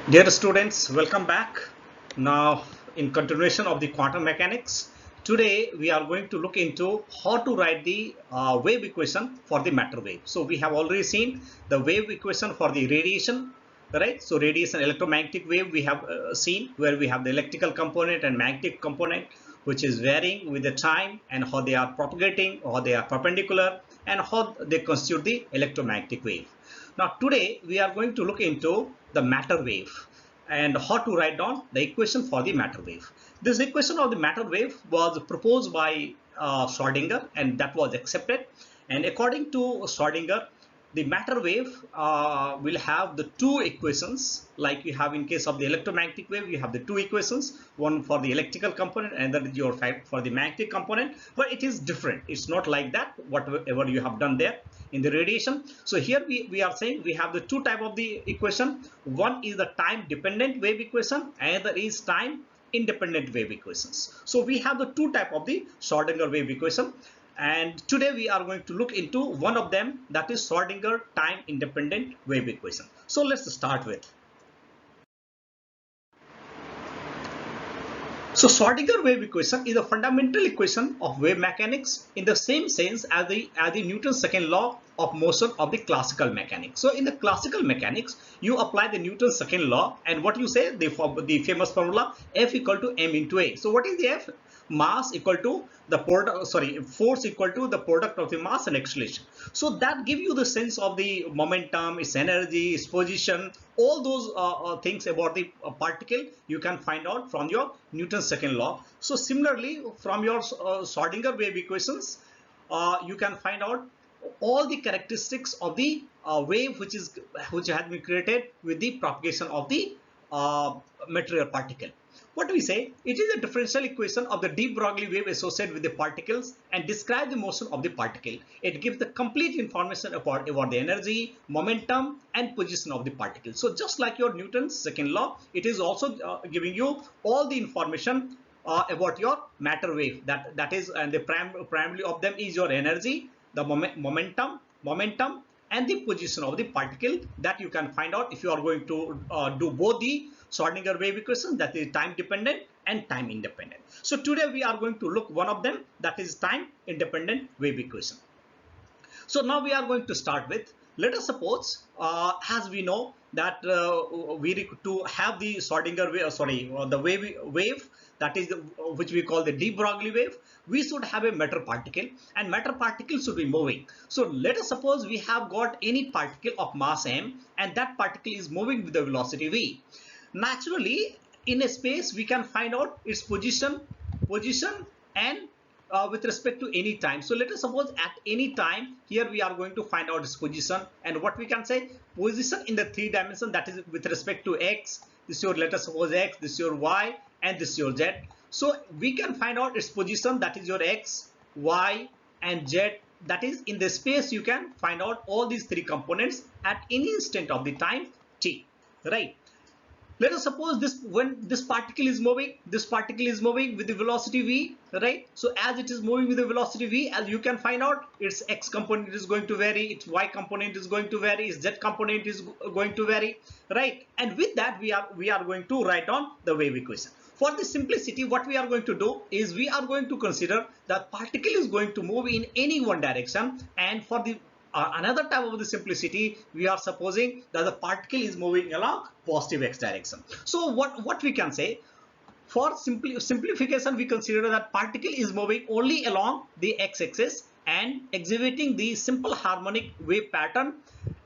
Dear students, welcome back. Now, in continuation of the quantum mechanics, today we are going to look into how to write the wave equation for the matter wave. So, we have already seen the wave equation for the radiation, right? So, radiation electromagnetic wave we have seen where we have the electrical component and magnetic component, which is varying with the time and how they are propagating, how they are perpendicular, and how they constitute the electromagnetic wave. Now today we are going to look into the matter wave and how to write down the equation for the matter wave. This equation of the matter wave was proposed by Schrodinger and that was accepted. And according to Schrodinger, the matter wave will have the two equations like you have in case of the electromagnetic wave. You have the two equations, one for the electrical component and then your for the magnetic component, but it is different. It's not like that whatever you have done there in the radiation. So here we are saying we have the two type of the equation. One is the time dependent wave equation and the other is time independent wave equations. So we have the two type of the Schrodinger wave equation, and today we are going to look into one of them, that is Schrodinger time independent wave equation. So let's start with. So Schrodinger wave equation is a fundamental equation of wave mechanics in the same sense as the Newton's second law of motion of the classical mechanics. So in the classical mechanics, you apply the Newton's second law, and what you say, the famous formula F equal to m into a. So what is the F? Mass equal to the force equal to the product of the mass and acceleration. So that give you the sense of the momentum, its energy, its position, all those things about the particle you can find out from your Newton's second law. So similarly, from your Schrodinger wave equations, you can find out all the characteristics of the wave which has been created with the propagation of the material particle. What do we say? It is a differential equation of the de Broglie wave associated with the particles and describe the motion of the particle. It gives the complete information about the energy, momentum, and position of the particle. So just like your Newton's second law, it is also giving you all the information about your matter wave. That is, and the primarily of them is your energy, the momentum, and the position of the particle that you can find out if you are going to do both the Schrodinger wave equation, that is time dependent and time independent. So today we are going to look one of them, that is time independent wave equation. So now we are going to start with, let us suppose as we know that we to have the Schrodinger wave, the wave that is which we call the de Broglie wave, we should have a matter particle and matter particle should be moving. So let us suppose we have got any particle of mass m and that particle is moving with the velocity v. Naturally, in a space we can find out its position and with respect to any time. So let us suppose at any time, here we are going to find out its position, and what we can say, position in the three dimension, that is with respect to x, this is your, let us suppose x, this is your y, and this is your z. So we can find out its position, that is your x, y, and z. That is in the space you can find out all these three components at any instant of the time t, right? Let us suppose this, when this particle is moving with the velocity v, right? So as it is moving with the velocity v, as you can find out, its x component is going to vary, its y component is going to vary, its z component is going to vary, right? And with that we are going to write down the wave equation. For the simplicity, what we are going to do is we are going to consider that particle is going to move in any one direction, and for the another type of the simplicity, we are supposing that the particle is moving along positive x direction. So what we can say, for simplification, we consider that particle is moving only along the x-axis and exhibiting the simple harmonic wave pattern,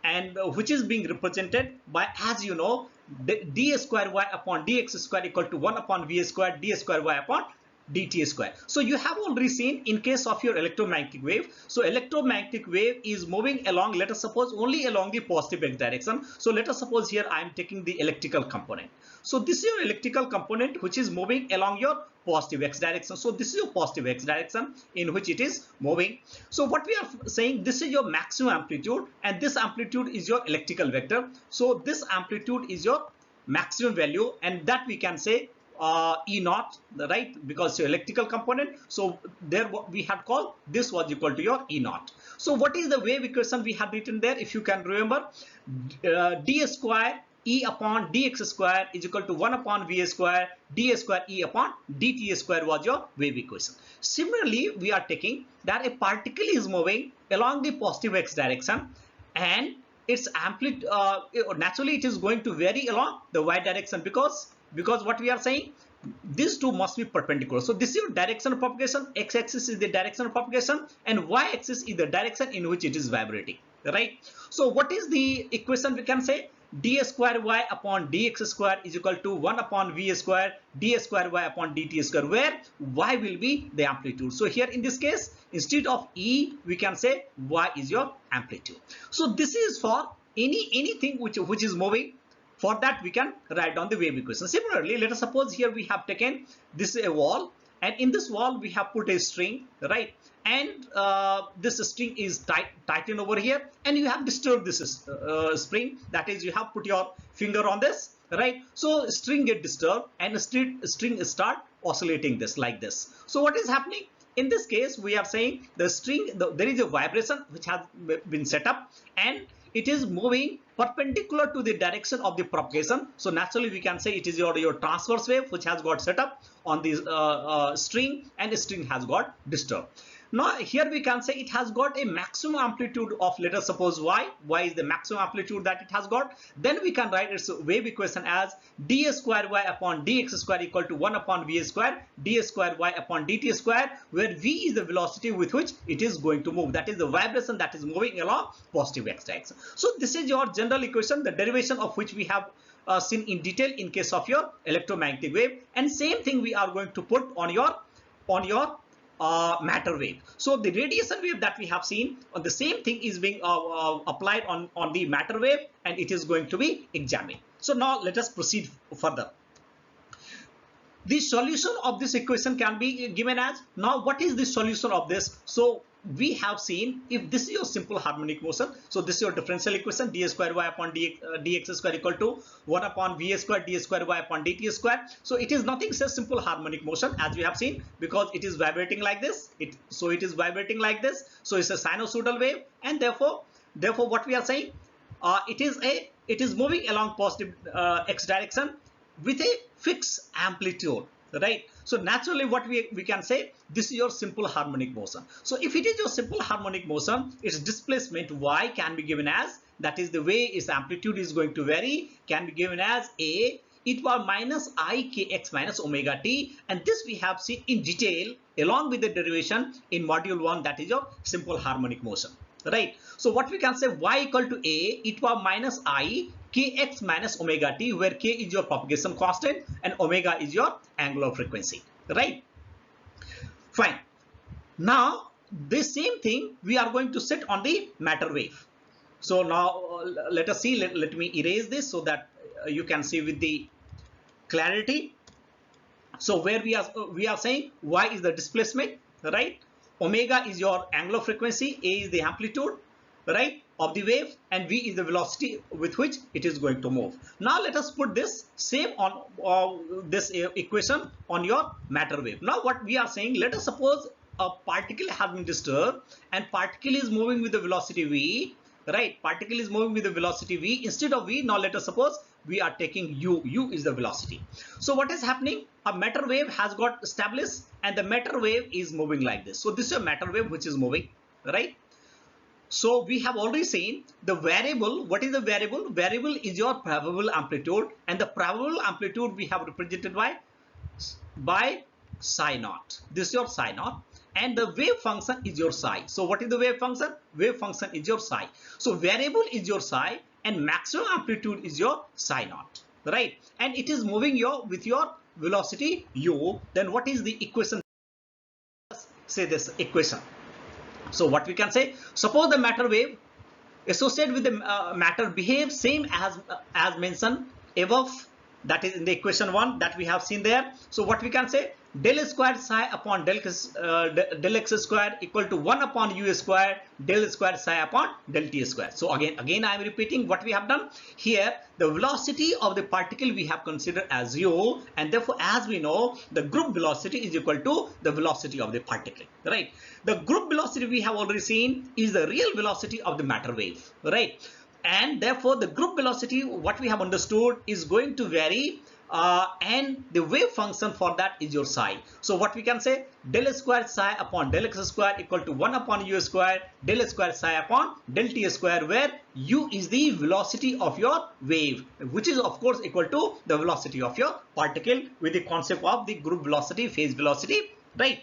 and which is being represented by, as you know, d square y upon dx square equal to 1 upon v square d square y upon dt square. So you have already seen in case of your electromagnetic wave. So electromagnetic wave is moving along, let us suppose, only along the positive x direction. So let us suppose here I am taking the electrical component. So this is your electrical component which is moving along your positive x direction. So this is your positive x direction in which it is moving. So what we are saying, this is your maximum amplitude and this amplitude is your electrical vector. So this amplitude is your maximum value, and that we can say E naught, right? Because your electrical component. So there we had called this was equal to your E naught. So what is the wave equation we have written there? If you can remember, d square E upon dx square is equal to 1 upon va square dA square E upon dT square was your wave equation. Similarly, we are taking that a particle is moving along the positive x direction, and its amplitude naturally it is going to vary along the y direction, because what we are saying, these two must be perpendicular. So this is your direction of propagation. X-axis is the direction of propagation and y-axis is the direction in which it is vibrating, right? So what is the equation? We can say d square y upon dx square is equal to 1 upon v square d square y upon dt square, where y will be the amplitude. So here in this case, instead of E, we can say y is your amplitude. So this is for anything which is moving. For that, we can write down the wave equation. Similarly, let us suppose here we have taken this a wall, and in this wall we have put a string, right? And this string is tightened over here, and you have disturbed this spring. That is, you have put your finger on this, right? So string get disturbed and string start oscillating this like this. So what is happening? In this case, we are saying the string, there is a vibration which has been set up, and it is moving perpendicular to the direction of the propagation. So naturally, we can say it is your transverse wave which has got set up on this string, and the string has got disturbed. Now here we can say it has got a maximum amplitude of, let us suppose y is the maximum amplitude that it has got. Then we can write its wave equation as d square y upon dx square equal to 1 upon v square d square y upon dt square, where v is the velocity with which it is going to move. That is the vibration that is moving along positive x direction. So this is your general equation, the derivation of which we have seen in detail in case of your electromagnetic wave, and same thing we are going to put on your matter wave. So the radiation wave that we have seen, the same thing is being applied on the matter wave, and it is going to be examined. So now let us proceed further. The solution of this equation can be given as, now what is the solution of this? So we have seen, if this is your simple harmonic motion, so this is your differential equation, d square y upon dx square equal to 1 upon v square d square y upon dt square. So it is nothing but simple harmonic motion, as we have seen, because it is vibrating like this. So it is vibrating like this. So it's a sinusoidal wave, and therefore what we are saying, it is moving along positive x direction with a fixed amplitude, right? So naturally, what we can say, this is your simple harmonic motion. So if it is your simple harmonic motion, its displacement y can be given as, that is the way its amplitude is going to vary, can be given as a e to minus I kx minus omega t, and this we have seen in detail along with the derivation in module 1, that is your simple harmonic motion, right? So what we can say, y equal to a e to minus I kx minus omega t, where k is your propagation constant and omega is your angular frequency, right? Fine. Now this same thing we are going to set on the matter wave. So now let us see, let me erase this so that you can see with the clarity. So where we are saying y is the displacement, right? Omega is your angular frequency, a is the amplitude, right, of the wave, and v is the velocity with which it is going to move. Now let us put this same on this equation on your matter wave. Now what we are saying, let us suppose a particle has been disturbed and particle is moving with the velocity v, right? Particle is moving with the velocity v. Instead of v, now let us suppose we are taking u is the velocity. So what is happening? A matter wave has got established and the matter wave is moving like this. So this is a matter wave which is moving, right? So we have already seen the variable. What is the variable? Variable is your probable amplitude, and the probable amplitude we have represented by psi naught. This is your psi naught, and the wave function is your psi. So what is the wave function? Wave function is your psi. So variable is your psi and maximum amplitude is your psi naught, right? And it is moving with your velocity u. Then what is the equation? Say this equation. So what we can say, suppose the matter wave associated with the matter behaves same as mentioned above, that is in the equation 1 that we have seen there. So what we can say, del square psi upon del x square equal to 1 upon u square del square psi upon del t square. So again I am repeating what we have done here. The velocity of the particle we have considered as u, and therefore as we know, the group velocity is equal to the velocity of the particle, right? The group velocity we have already seen is the real velocity of the matter wave, right? and therefore the group velocity, what we have understood, is going to vary, and the wave function for that is your psi. So what we can say, del square psi upon del x square equal to 1 upon u square del square psi upon del t square, where u is the velocity of your wave, which is of course equal to the velocity of your particle with the concept of the group velocity, phase velocity, right?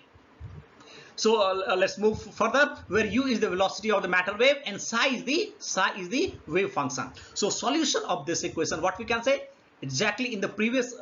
So let's move further, where u is the velocity of the matter wave and psi is the wave function. So solution of this equation, what we can say, exactly in the previous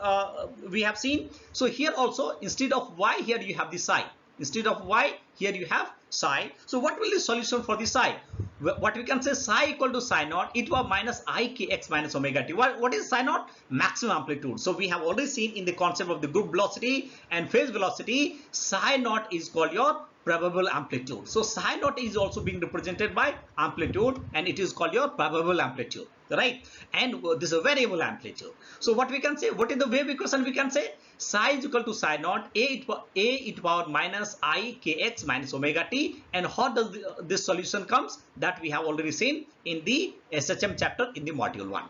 we have seen. So here also, instead of y, here you have the psi. Instead of y, here you have psi. So what will be the solution for the psi? What we can say, psi equal to psi naught e to the minus I kx minus omega t. What is psi naught? Maximum amplitude. So we have already seen in the concept of the group velocity and phase velocity, psi naught is called your probable amplitude. So psi naught is also being represented by amplitude, and it is called your probable amplitude, right? And this is a variable amplitude. So what we can say, what is the wave equation? We can say psi is equal to psi naught a e to power minus I kx minus omega t. And how does this solution comes? That we have already seen in the SHM chapter in the module 1.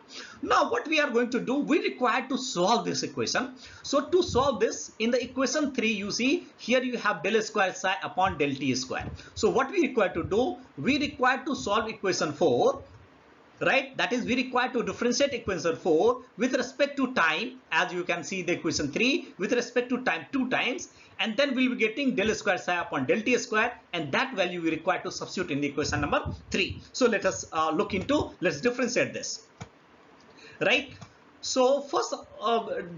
Now what we are going to do, we require to solve this equation. So to solve this, in the equation 3, you see here you have del square psi upon del t square. So what we require to do, we require to solve equation 4, right? That is, we require to differentiate equation 4 with respect to time, as you can see the equation 3 with respect to time 2 times, and then we will be getting del square psi upon del t square, and that value we require to substitute in the equation number 3. So let us let's differentiate this, right? So first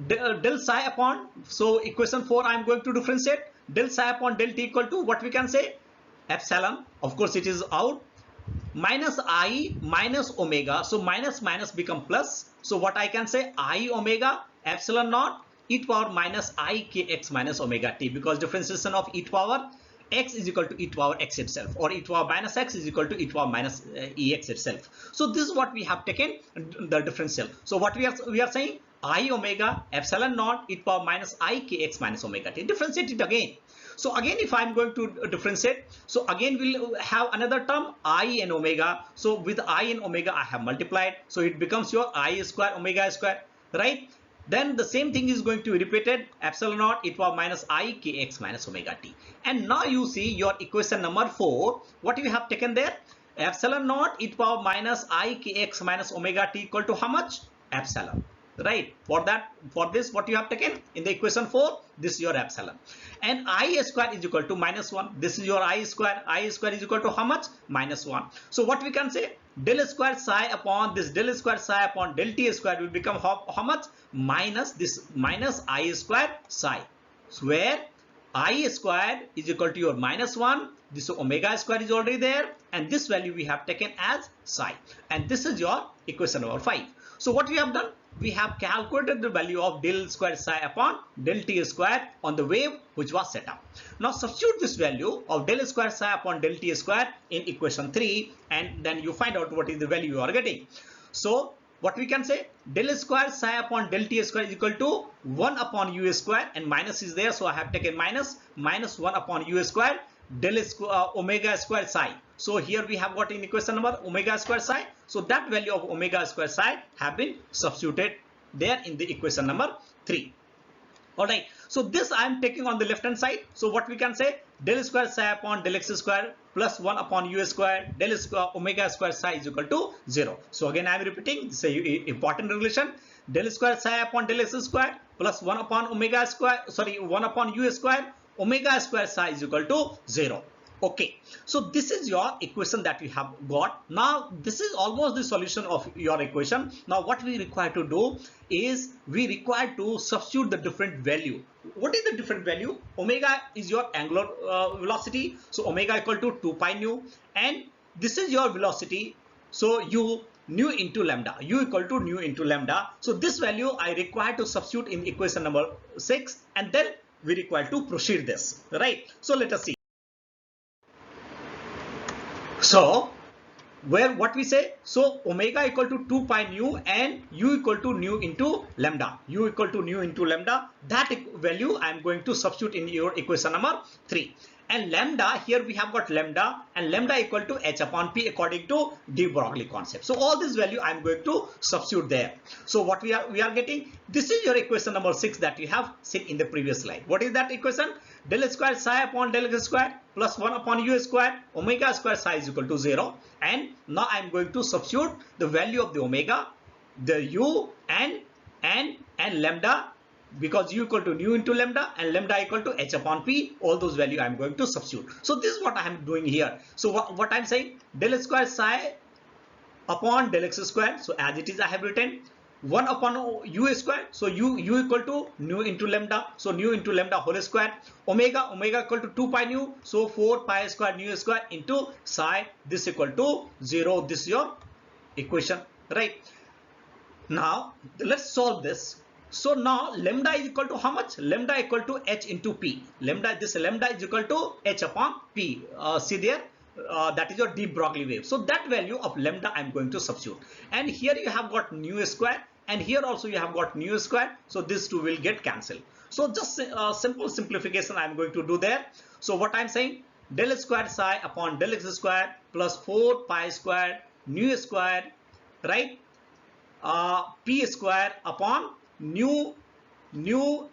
del psi upon, so equation 4 I am going to differentiate. Del psi upon del t equal to, what we can say, epsilon, of course it is out, minus I minus omega. So minus minus become plus. So what I can say, I omega epsilon naught e to power minus I kx minus omega t, because differentiation of e to power x is equal to e to power x itself, or e to power minus x is equal to e to power minus ex itself. So this is what we have taken, the differential. So what we are saying, I omega epsilon naught e to power minus I kx minus omega t. Differentiate it again. So again, if I am going to differentiate, so again we'll have another term I and omega. So with I and omega I have multiplied, so it becomes your I square omega square, right? Then the same thing is going to be repeated, epsilon naught e to power minus I kx minus omega t. And now you see your equation number 4, what you have taken there, epsilon naught e to power minus I kx minus omega t equal to how much? Epsilon, right? For this what you have taken in the equation 4, this is your epsilon, and I square is equal to minus 1. This is your I square is equal to how much? Minus 1. So what we can say, del square psi upon this del square psi upon del t square will become how much? Minus this minus I square psi, where I square is equal to your minus 1. This omega square is already there, and this value we have taken as psi, and this is your equation number 5. So what we have done, we have calculated the value of del square psi upon del t square on the wave which was set up. Now substitute this value of del square psi upon del t square in equation 3, and then you find out what is the value you are getting. So what we can say, del square psi upon del t square is equal to 1 upon u square, and minus is there, so I have taken minus 1 upon u square del omega square psi. So here we have got in equation number omega square psi. So that value of omega square psi have been substituted there in the equation number 3. Alright, so this I am taking on the left hand side. So what we can say, del square psi upon del x square plus 1 upon u square del square omega square psi is equal to 0. So again I am repeating, this is a important relation. Del square psi upon del x square plus 1 upon omega square, 1 upon u square omega square psi is equal to 0. Okay, so this is your equation that we have got. Now this is almost the solution of your equation. Now what we require to do is, we require to substitute the different value. What is the different value? Omega is your angular velocity, so omega equal to 2 pi nu, and this is your velocity, so u nu into lambda, u equal to nu into lambda. So this value I require to substitute in equation number 6, and then we require to proceed this, right? So let us see. So what we say, so omega equal to 2 pi nu and u equal to nu into lambda, u equal to nu into lambda, that value I am going to substitute in your equation number 3. and lambda, here we have got lambda, and lambda equal to h upon p according to de Broglie concept. So all this value I am going to substitute there. So what we are getting, this is your equation number 6 that you have seen in the previous slide. What is that equation? Del square psi upon del x square plus 1 upon u square, omega square psi is equal to 0. And now I am going to substitute the value of the omega, the u, and lambda, because u equal to nu into lambda and lambda equal to h upon p. All those value I am going to substitute. So this is what I am doing here. So what I am saying, del square psi upon del x square, so as it is I have written 1 upon u square, so u equal to nu into lambda, so nu into lambda whole square, omega equal to 2 pi nu, so 4 pi square nu square into psi, this equal to 0. This is your equation, right? Now let's solve this. So now lambda is equal to how much? Lambda equal to h into p. This lambda is equal to h upon p. See there, that is your de Broglie wave. So that value of lambda I am going to substitute. And here you have got nu square, and here also you have got nu square. So these two will get cancelled. So just simple simplification I am going to do there. So what I am saying, del square psi upon del x square plus 4 pi square nu square, right? P square upon nu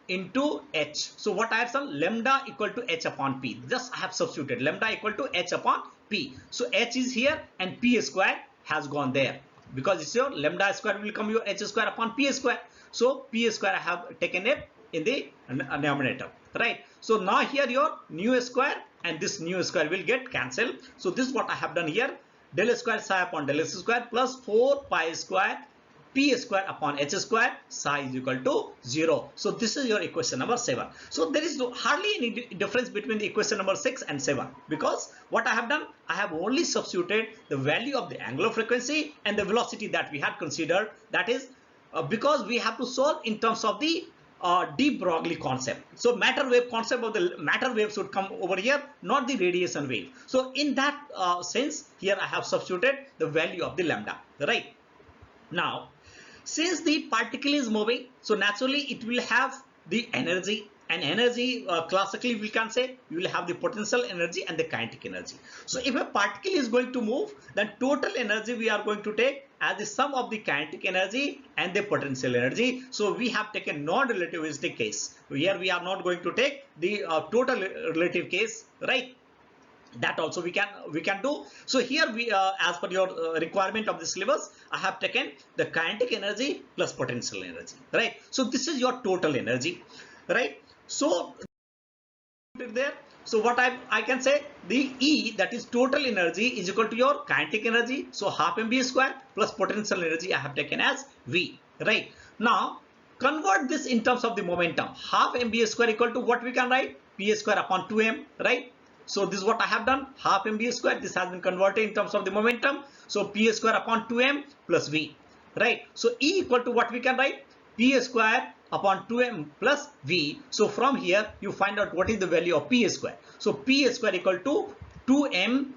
into h. So what I have done, lambda equal to h upon p. Just I have substituted lambda equal to h upon p. So h is here and p square has gone there, because it's your lambda square will become your h square upon p square. So p square I have taken it in the denominator, right? So now here your nu square and this nu square will get cancelled. So this is what I have done here, del square psi upon del x square plus 4 pi square p square upon h square, psi is equal to 0. So this is your equation number 7. So there is hardly any difference between the equation number 6 and 7, because what I have done, I have only substituted the value of the angular frequency and the velocity that we had considered. That is because we have to solve in terms of the de Broglie concept. So matter wave concept of the matter wave should come over here, not the radiation wave. So in that sense, here I have substituted the value of the lambda, right? Now, since the particle is moving, so naturally it will have the energy, and energy classically we can say you will have the potential energy and the kinetic energy. So if a particle is going to move, then total energy we are going to take as the sum of the kinetic energy and the potential energy. So we have taken non-relativistic case. Here we are not going to take the total relative case, right? That also we can do. So here we as per your requirement of the syllabus, I have taken the kinetic energy plus potential energy, right? So this is your total energy, right? So there, so what I can say, the E, that is total energy, is equal to your kinetic energy, so half mv square plus potential energy I have taken as V, right? Now convert this in terms of the momentum. Half mv square equal to what we can write, p square upon 2m, right? So this is what I have done, half mv square, this has been converted in terms of the momentum, so p square upon 2m plus v, right? So E equal to what we can write, p square upon 2m plus v. So from here you find out what is the value of p square. So p square equal to 2m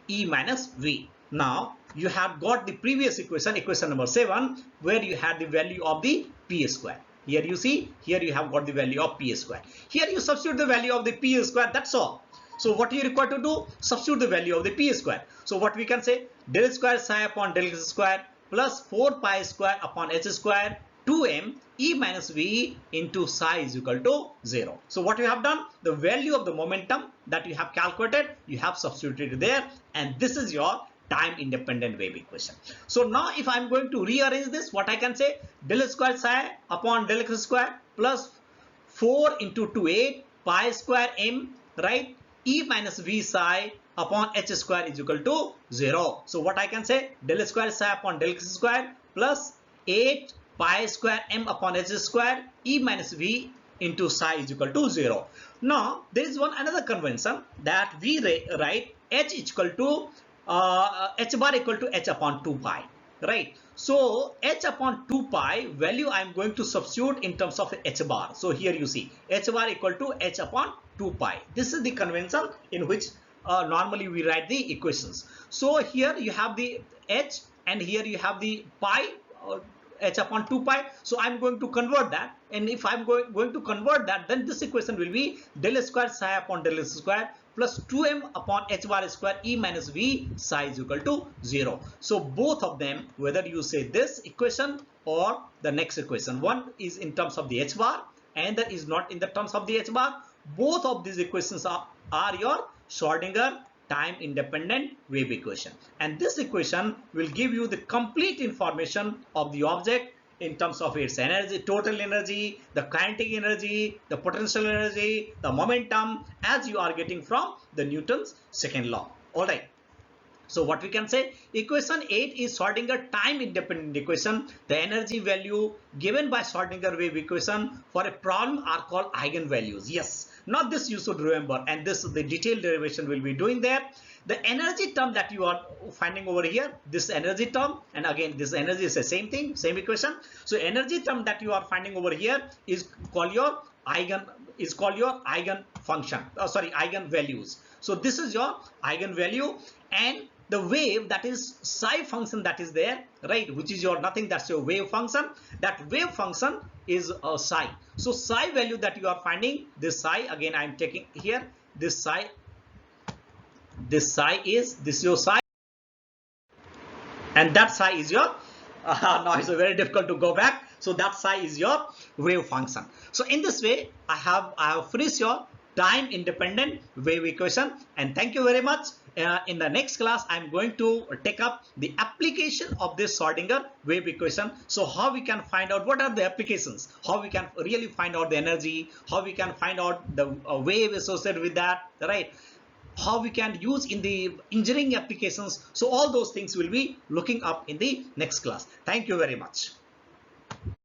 E minus v. Now you have got the previous equation, equation number 7, where you had the value of the p square. Here you see, here you have got the value of p square. Here you substitute the value of the p square, that's all. So what you require to do, substitute the value of the p square. So what we can say, del square psi upon del x square plus 4 pi square upon h square 2m E minus v into psi is equal to 0. So what you have done, the value of the momentum that you have calculated, you have substituted there, and this is your time independent wave equation. So now if I am going to rearrange this, what I can say, del square psi upon del x square plus 4 into 2 pi square m, right? E minus v psi upon h square is equal to 0. So what I can say, del square psi upon del x square plus 8 pi square m upon h square E minus v into psi is equal to 0. Now there is another convention that we write h equal to h bar equal to h upon 2 pi, right? So h upon 2 pi value I am going to substitute in terms of h bar. So here you see h bar equal to h upon 2 pi. This is the convention in which normally we write the equations. So here you have the h and here you have the pi h upon 2 pi. So I'm going to convert that, and if I'm going to convert that, then this equation will be del square psi upon del s square plus 2m upon h bar square e minus v psi is equal to 0. So both of them, whether you say this equation or the next equation, one is in terms of the h bar and that is not in the terms of the h bar, both of these equations are your Schrodinger time independent wave equation, and this equation will give you the complete information of the object in terms of its energy, total energy, the kinetic energy, the potential energy, the momentum, as you are getting from the Newton's second law. All right. So what we can say, equation 8 is Schrodinger time independent equation. The energy value given by Schrodinger wave equation for a problem are called eigenvalues. Yes, not this you should remember, and this the detailed derivation will be doing there. The energy term that you are finding over here, this energy term, and again this energy is the same thing, same equation. So energy term that you are finding over here is called your eigen function, eigenvalues. So this is your eigenvalue, and the wave, that is psi function that is there, right, which is your nothing, that's your wave function. That wave function is psi. So psi value that you are finding, this psi, again I am taking here this psi is your psi, and that psi is your now it's very difficult to go back. So that psi is your wave function. So in this way I have finished your time independent wave equation, and thank you very much. In the next class I am going to take up the application of this Schrodinger wave equation. So how we can find out what are the applications, how we can really find out the energy, how we can find out the wave associated with that, right, how we can use in the engineering applications. So all those things will be looking up in the next class. Thank you very much.